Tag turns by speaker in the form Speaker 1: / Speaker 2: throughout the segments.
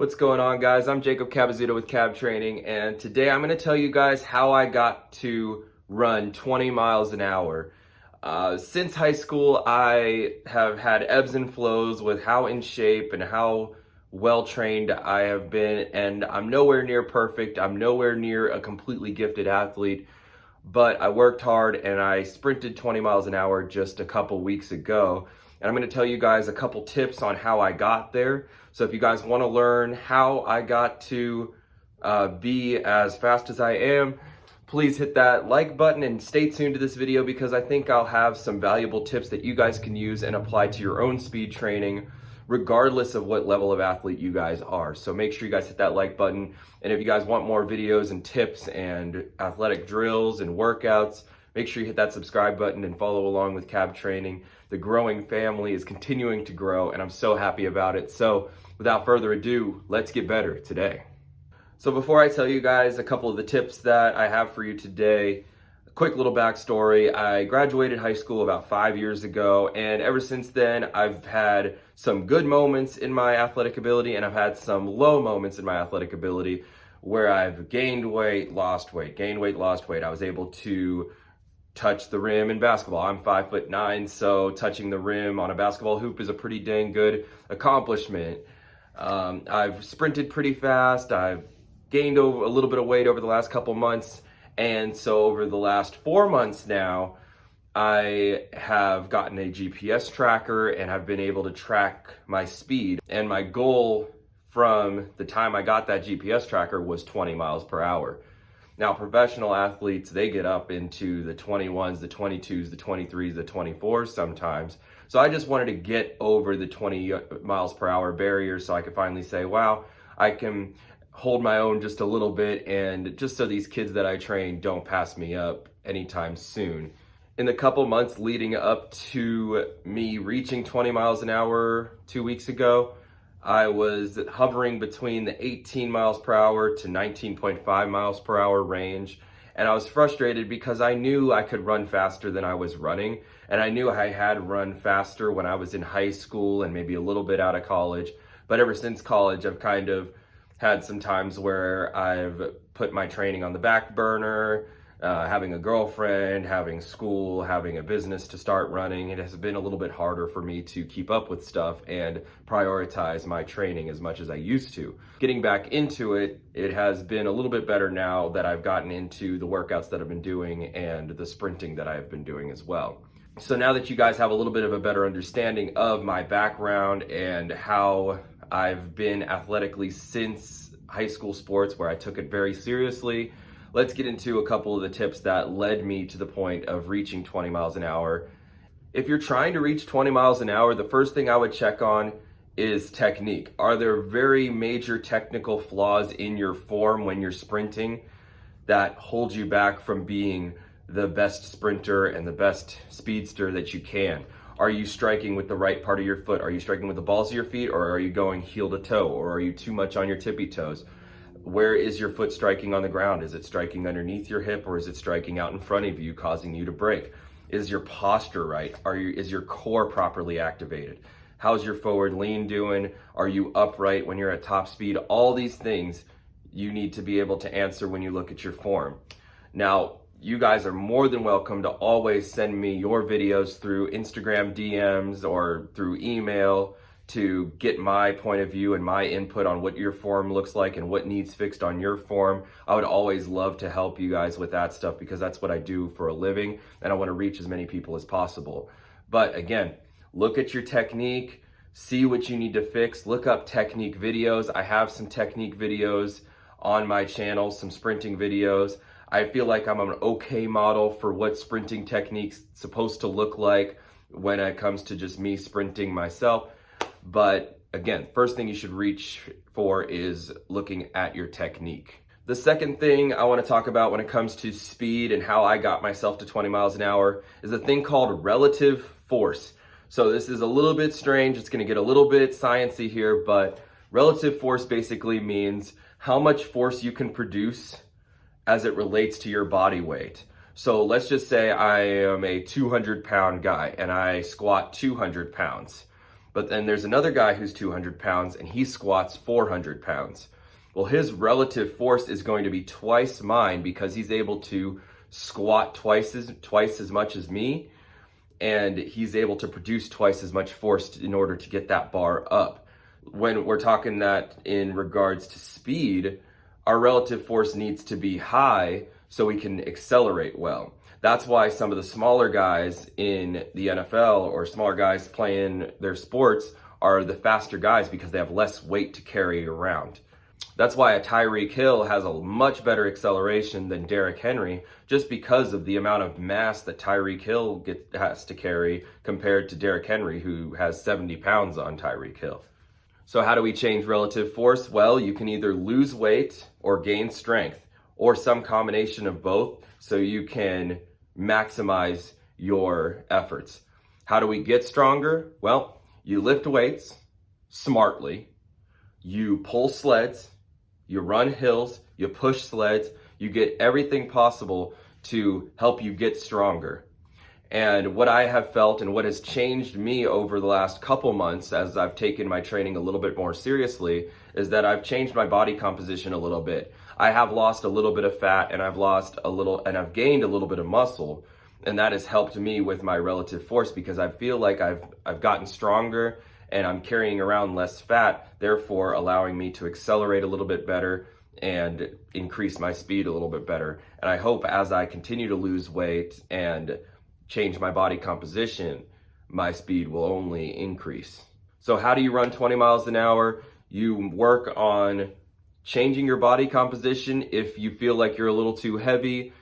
Speaker 1: What's going on, guys? I'm Jacob Cabazito with Cab Training, and today I'm going to tell you guys how I got to run 20 miles an hour. Since high school, I have had ebbs and flows with how in shape and how well trained I have been, and I'm nowhere near perfect. I'm nowhere near a completely gifted athlete, but I worked hard and I sprinted 20 miles an hour just a couple weeks ago. And I'm going to tell you guys a couple tips on how I got there. So if you guys want to learn how I got to be as fast as I am, please hit that like button and stay tuned to this video, because I think I'll have some valuable tips that you guys can use and apply to your own speed training, regardless of what level of athlete you guys are. So make sure you guys hit that like button. And if you guys want more videos and tips and athletic drills and workouts, make sure you hit that subscribe button and follow along with Cab Training. The growing family is continuing to grow, and I'm so happy about it. So without further ado, let's get better today. So before I tell you guys a couple of the tips that I have for you today, a quick little backstory. I graduated high school about 5 years ago, and ever since then, I've had some good moments in my athletic ability, and I've had some low moments in my athletic ability where I've gained weight, lost weight, gained weight, lost weight. I was able to touch the rim in basketball. I'm 5'9", so touching the rim on a basketball hoop is a pretty dang good accomplishment. I've sprinted pretty fast. I've gained a little bit of weight over the last couple months, and so over the last 4 months now, I have gotten a GPS tracker and have been able to track my speed. And my goal from the time I got that GPS tracker was 20 miles per hour. Now, professional athletes, they get up into the 21s, the 22s, the 23s, the 24s sometimes. So I just wanted to get over the 20 miles per hour barrier so I could finally say, wow, I can hold my own just a little bit, and just so these kids that I train don't pass me up anytime soon. In the couple months leading up to me reaching 20 miles an hour 2 weeks ago, I was hovering between the 18 miles per hour to 19.5 miles per hour range. And I was frustrated because I knew I could run faster than I was running. And I knew I had run faster when I was in high school and maybe a little bit out of college. But ever since college, I've kind of had some times where I've put my training on the back burner, having a girlfriend, having school, having a business to start running. It has been a little bit harder for me to keep up with stuff and prioritize my training as much as I used to. Getting back into it, it has been a little bit better now that I've gotten into the workouts that I've been doing and the sprinting that I've been doing as well. So now that you guys have a little bit of a better understanding of my background and how I've been athletically since high school sports, where I took it very seriously, let's get into a couple of the tips that led me to the point of reaching 20 miles an hour. If you're trying to reach 20 miles an hour, the first thing I would check on is technique. Are there very major technical flaws in your form when you're sprinting that hold you back from being the best sprinter and the best speedster that you can? Are you striking with the right part of your foot? Are you striking with the balls of your feet, or are you going heel to toe, or are you too much on your tippy toes? Where is your foot striking on the ground? Is it striking underneath your hip, or is it striking out in front of you, causing you to break? Is your posture right? Is your core properly activated? How's your forward lean doing? Are you upright when you're at top speed? All these things you need to be able to answer when you look at your form. Now, you guys are more than welcome to always send me your videos through Instagram DMs or through email to get my point of view and my input on what your form looks like and what needs fixed on your form. I would always love to help you guys with that stuff, because that's what I do for a living, and I want to reach as many people as possible. But again, look at your technique, see what you need to fix, look up technique videos. I have some technique videos on my channel, some sprinting videos. I feel like I'm an okay model for what sprinting technique's supposed to look like when it comes to just me sprinting myself. But again, first thing you should reach for is looking at your technique. The second thing I want to talk about when it comes to speed and how I got myself to 20 miles an hour is a thing called relative force. So this is a little bit strange. It's going to get a little bit sciencey here, but relative force basically means how much force you can produce as it relates to your body weight. So let's just say I am a 200-pound guy and I squat 200 pounds. But then there's another guy who's 200 pounds and he squats 400 pounds. Well, his relative force is going to be twice mine because he's able to squat twice as much as me, and he's able to produce twice as much force in order to get that bar up. When we're talking that in regards to speed, our relative force needs to be high so we can accelerate well. That's why some of the smaller guys in the NFL or smaller guys playing their sports are the faster guys because they have less weight to carry around. That's why a Tyreek Hill has a much better acceleration than Derrick Henry, just because of the amount of mass that Tyreek Hill has to carry compared to Derrick Henry, who has 70 pounds on Tyreek Hill. So how do we change relative force? Well, you can either lose weight or gain strength, or some combination of both, so you can maximize your efforts. How do we get stronger? Well, you lift weights smartly, you pull sleds, you run hills, you push sleds, you get everything possible to help you get stronger. And what I have felt and what has changed me over the last couple months as I've taken my training a little bit more seriously is that I've changed my body composition a little bit. I have lost a little bit of fat and I've gained a little bit of muscle, and that has helped me with my relative force because I feel like I've gotten stronger and I'm carrying around less fat, therefore allowing me to accelerate a little bit better and increase my speed a little bit better. And I hope as I continue to lose weight and change my body composition, my speed will only increase. So how do you run 20 miles an hour? You work on changing your body composition if you feel like you're a little too heavy,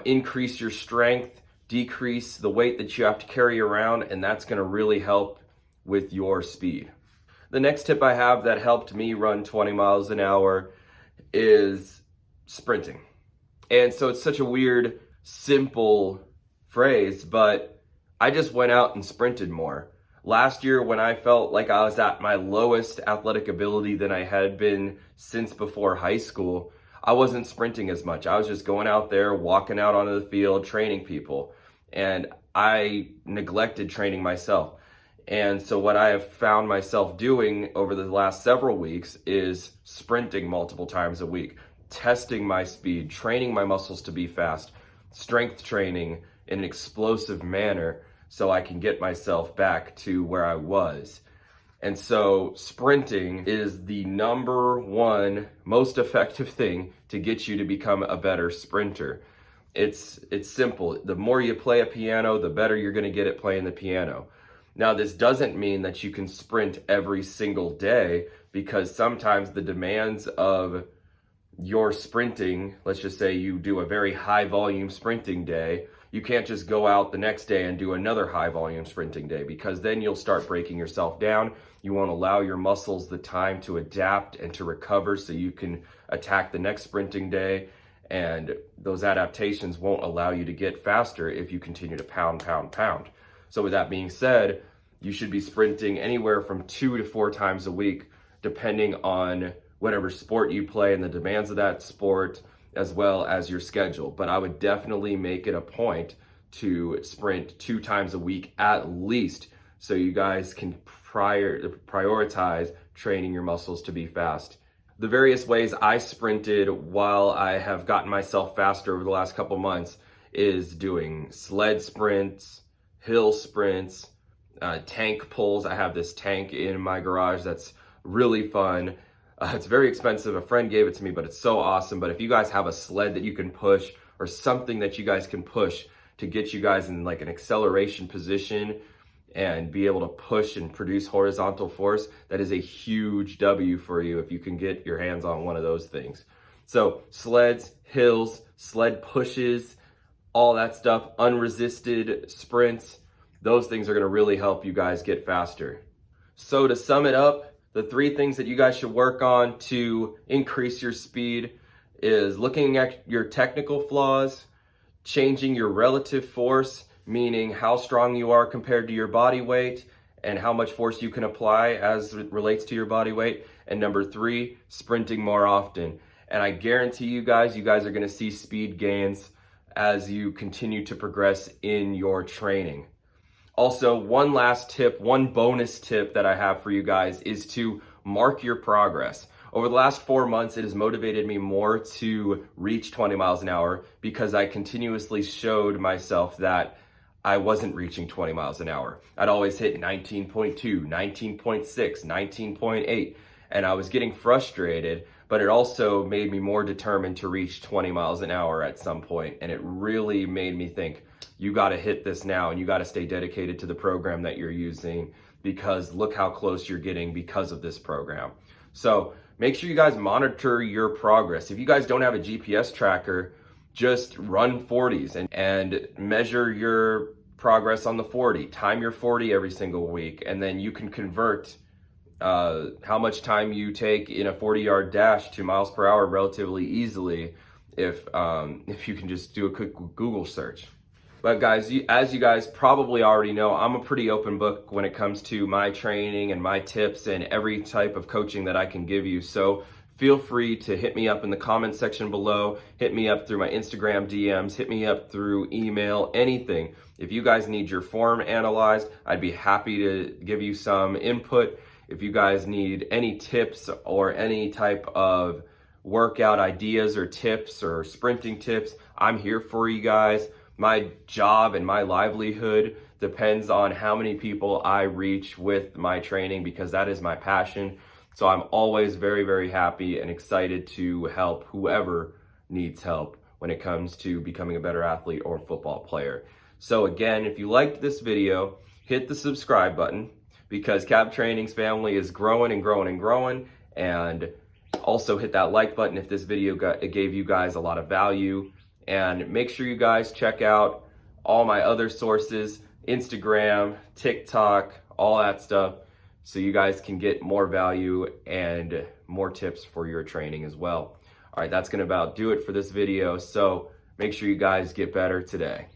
Speaker 1: increase your strength, decrease the weight that you have to carry around, and that's gonna really help with your speed. The next tip I have that helped me run 20 miles an hour is sprinting. And so it's such a weird, simple phrase, but I just went out and sprinted more. Last year, when I felt like I was at my lowest athletic ability than I had been since before high school, I wasn't sprinting as much. I was just going out there, walking out onto the field, training people. And I neglected training myself. And so what I have found myself doing over the last several weeks is sprinting multiple times a week, testing my speed, training my muscles to be fast, strength training in an explosive manner so I can get myself back to where I was. And so sprinting is the number one most effective thing to get you to become a better sprinter. It's simple. The more you play a piano, the better you're going to get at playing the piano. Now, this doesn't mean that you can sprint every single day, because sometimes the demands of your sprinting, let's just say you do a very high volume sprinting day, you can't just go out the next day and do another high volume sprinting day, because then you'll start breaking yourself down. You won't allow your muscles the time to adapt and to recover so you can attack the next sprinting day. And those adaptations won't allow you to get faster if you continue to pound. So with that being said, you should be sprinting anywhere from 2 to 4 times a week, depending on whatever sport you play and the demands of that sport, as well as your schedule. But I would definitely make it a point to sprint 2 times a week at least, so you guys can prioritize training your muscles to be fast. The various ways I sprinted while I have gotten myself faster over the last couple months is doing sled sprints, hill sprints, tank pulls. I have this tank in my garage that's really fun. It's very expensive. A friend gave it to me, but it's so awesome. But if you guys have a sled that you can push, or something that you guys can push to get you guys in like an acceleration position and be able to push and produce horizontal force, that is a huge W for you if you can get your hands on one of those things. So sleds, hills, sled pushes, all that stuff, unresisted sprints, those things are going to really help you guys get faster. So to sum it up, the 3 things that you guys should work on to increase your speed is looking at your technical flaws, changing your relative force, meaning how strong you are compared to your body weight and how much force you can apply as it relates to your body weight. And number 3, sprinting more often. And I guarantee you guys are going to see speed gains as you continue to progress in your training. Also, one last tip, one bonus tip that I have for you guys is to mark your progress. Over the last 4 months, it has motivated me more to reach 20 miles an hour because I continuously showed myself that I wasn't reaching 20 miles an hour. I'd always hit 19.2, 19.6, 19.8, and I was getting frustrated, but it also made me more determined to reach 20 miles an hour at some point, and it really made me think, you got to hit this now, and you got to stay dedicated to the program that you're using, because look how close you're getting because of this program. So make sure you guys monitor your progress. If you guys don't have a GPS tracker, just run 40s and measure your progress on the 40. Time your 40 every single week, and then you can convert how much time you take in a 40-yard dash to miles per hour relatively easily if you can just do a quick Google search. But guys, as you guys probably already know, I'm a pretty open book when it comes to my training and my tips and every type of coaching that I can give you. So feel free to hit me up in the comment section below, hit me up through my Instagram DMs, hit me up through email, anything. If you guys need your form analyzed, I'd be happy to give you some input. If you guys need any tips or any type of workout ideas or tips or sprinting tips, I'm here for you guys. My job and my livelihood depends on how many people I reach with my training, because that is my passion. So I'm always very, very happy and excited to help whoever needs help when it comes to becoming a better athlete or football player. So again, if you liked this video, hit the subscribe button, because Cab Training's family is growing and growing and growing. And also hit that like button if this video gave you guys a lot of value. And make sure you guys check out all my other sources, Instagram, TikTok, all that stuff, so you guys can get more value and more tips for your training as well. All right, that's gonna about do it for this video. So make sure you guys get better today.